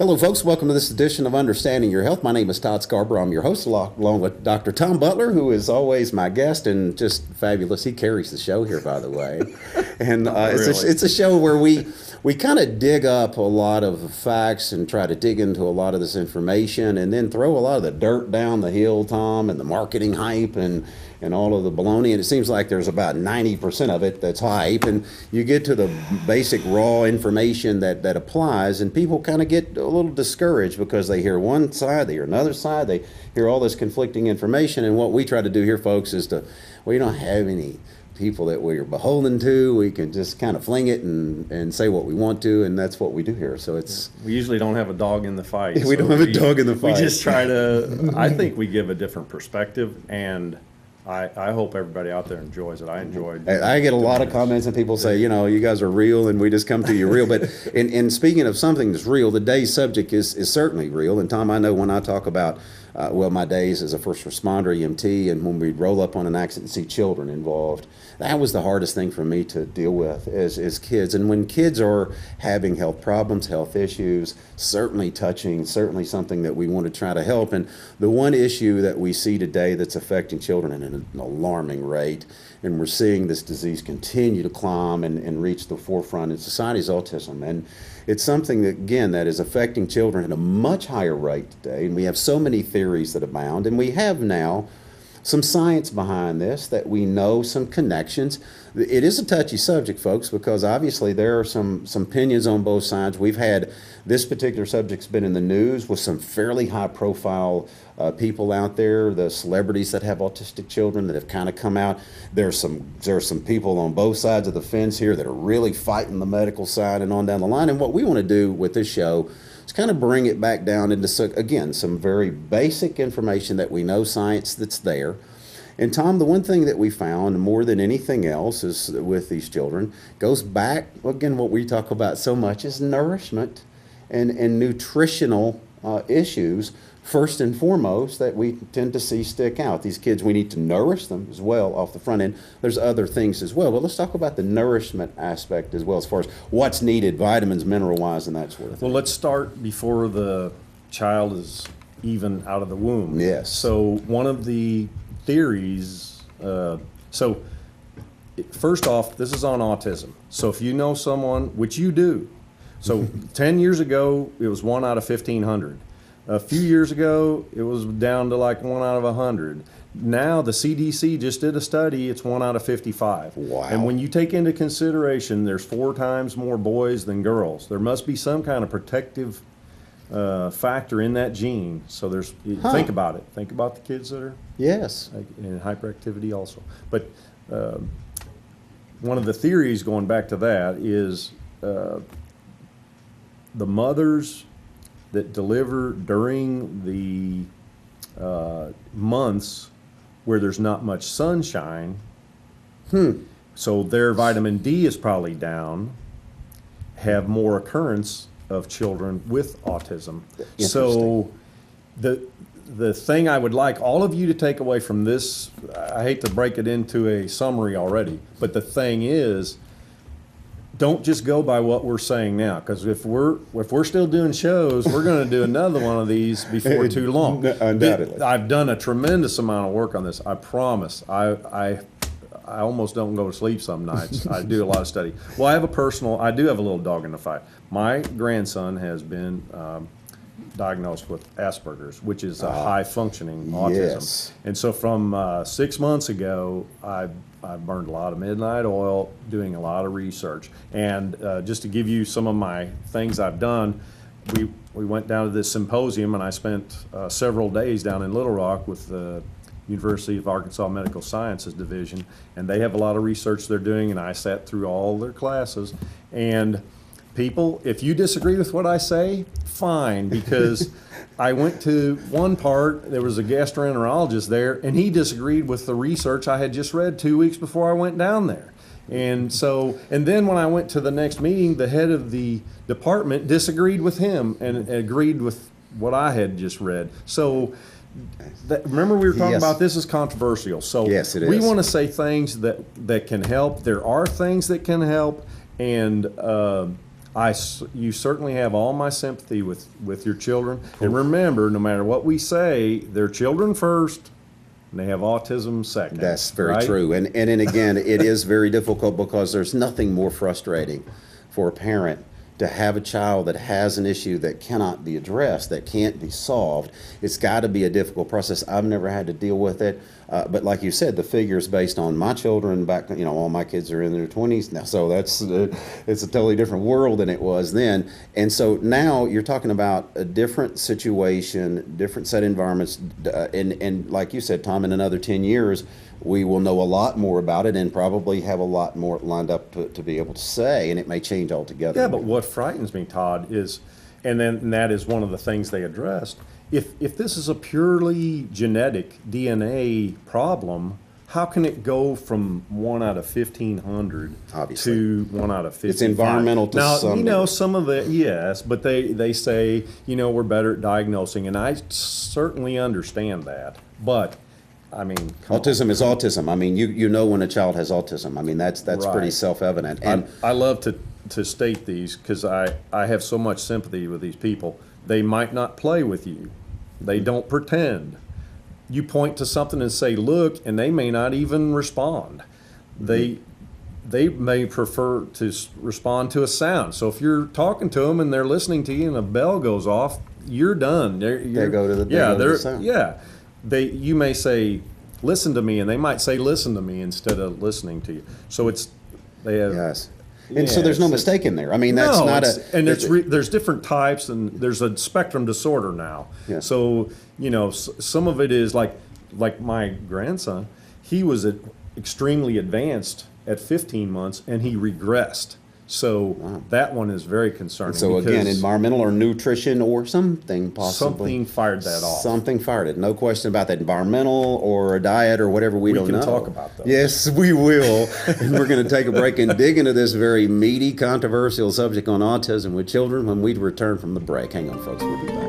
Hello, folks. Welcome to this edition of Understanding Your Health. My name is Todd Scarborough. I'm your host, along with Dr. Tom Butler, who is always my guest and just fabulous. He carries the show here, by the way. And it's a show where we kind of dig up a lot of facts and try to dig into a lot of this information and then throw a lot of the dirt down the hill, Tom, and the marketing hype and all of the baloney. And it seems like there's about 90% of it that's hype. And you get to the basic raw information that applies, and people kind of get a little discouraged because they hear one side, they hear another side, they hear all this conflicting information. And what we try to do here, folks, is we don't have any people that we're beholden to. We can just kind of fling it and say what we want to, and that's what we do here. So we usually don't have a dog in the fight. We don't have a dog in the fight. We just try to, I think we give a different perspective, and I hope everybody out there enjoys it. I enjoyed it. I get a lot of comments and people say, you guys are real and we just come to you real. But in speaking of something that's real, today's subject is certainly real. And Tom, I know when I talk about, my days as a first responder, EMT, and when we roll up on an accident and see children involved, that was the hardest thing for me to deal with as kids. And when kids are having health problems, health issues, certainly something that we want to try to help. And the one issue that we see today that's affecting children at an alarming rate, and we're seeing this disease continue to climb and reach the forefront in society, is autism. And it's something that, again, that is affecting children at a much higher rate today. And we have so many theories that abound. And we have now some science behind this, that we know some connections. It is a touchy subject, folks, because obviously there are some opinions on both sides. We've had this particular subject's been in the news with some fairly high-profile people out there, the celebrities that have autistic children that have kind of come out. There's some people on both sides of the fence here that are really fighting the medical side and on down the line. And what we want to do with this show is kind of bring it back down into, again, some very basic information that we know, science that's there. And Tom, the one thing that we found more than anything else is with these children goes back, again, what we talk about so much is nourishment and nutritional issues, first and foremost, that we tend to see stick out. These kids, we need to nourish them as well off the front end. There's other things as well, but let's talk about the nourishment aspect as well, as far as what's needed, vitamins, mineral-wise, and that sort of thing. Well, let's start before the child is even out of the womb. Yes. So one of the theories, first off, this is on autism. So if you know someone, which you do, so 10 years ago, it was 1 out of 1,500. A few years ago, it was down to like 1 out of 100. Now the CDC just did a study, it's 1 out of 55. Wow. And when you take into consideration there's 4 times more boys than girls, there must be some kind of protective factor in that gene. So think about it. Think about the kids that are in hyperactivity also. But one of the theories going back to that is the mothers that deliver during the months where there's not much sunshine, so their vitamin D is probably down, have more occurrence of children with autism. So the thing I would like all of you to take away from this, I hate to break it into a summary already, but the thing is, don't just go by what we're saying now, because if we're still doing shows, we're going to do another one of these before too long. Undoubtedly. I've done a tremendous amount of work on this. I promise. I almost don't go to sleep some nights. I do a lot of study. Well, I do have a little dog in the fight. My grandson has been diagnosed with Asperger's, which is a high-functioning autism. Yes. And so from 6 months ago, I've burned a lot of midnight oil, doing a lot of research. And just to give you some of my things I've done, we went down to this symposium, and I spent several days down in Little Rock with the University of Arkansas Medical Sciences Division, and they have a lot of research they're doing, and I sat through all their classes. And people, if you disagree with what I say, fine, because I went to one part, there was a gastroenterologist there, and he disagreed with the research I had just read 2 weeks before I went down there. And then when I went to the next meeting, the head of the department disagreed with him and agreed with what I had just read. So remember we were talking about this is controversial. So yes, it is. We want to say things that can help. There are things that can help, and You certainly have all my sympathy with your children. And remember, no matter what we say, they're children first, and they have autism second. That's very right? true. And then again, it is very difficult because there's nothing more frustrating for a parent to have a child that has an issue that cannot be addressed, that can't be solved. It's got to be a difficult process. I've never had to deal with it. But like you said, the figures based on my children back, all my kids are in their 20s now. So it's a totally different world than it was then. And so now you're talking about a different situation, different set of environments. And like you said, Tom, in another 10 years, we will know a lot more about it and probably have a lot more lined up to be able to say, and it may change altogether. Yeah, but what frightens me, Todd, is, and that is one of the things they addressed, if this is a purely genetic DNA problem, how can it go from 1 out of 1,500 Obviously. to 1 out of 50? It's environmental to now, some degree. some of the, yes, but they say, we're better at diagnosing, and I certainly understand that, but I mean, autism is autism. I mean, you know when a child has autism. I mean, that's Right. pretty self-evident. And I love to state these because I have so much sympathy with these people. They might not play with you. They don't pretend. You point to something and say, look, and they may not even respond. They may prefer to respond to a sound. So if you're talking to them and they're listening to you and a bell goes off, you're done. they go to the sound. Yeah. You may say, listen to me, and they might say, listen to me instead of listening to you. So they have. Yes. And so there's no mistake in there. I mean, that's and there's different types, and there's a spectrum disorder now. Yeah. So, some of it is like my grandson, he was extremely advanced at 15 months, and he regressed. So that one is very concerning. So again, environmental or nutrition or something possibly. Something fired that off. Something fired it. No question about that. Environmental or a diet or whatever, we don't know. We can talk about those. Yes, we will. And we're going to take a break and dig into this very meaty, controversial subject on autism with children when we return from the break. Hang on, folks. We'll be back.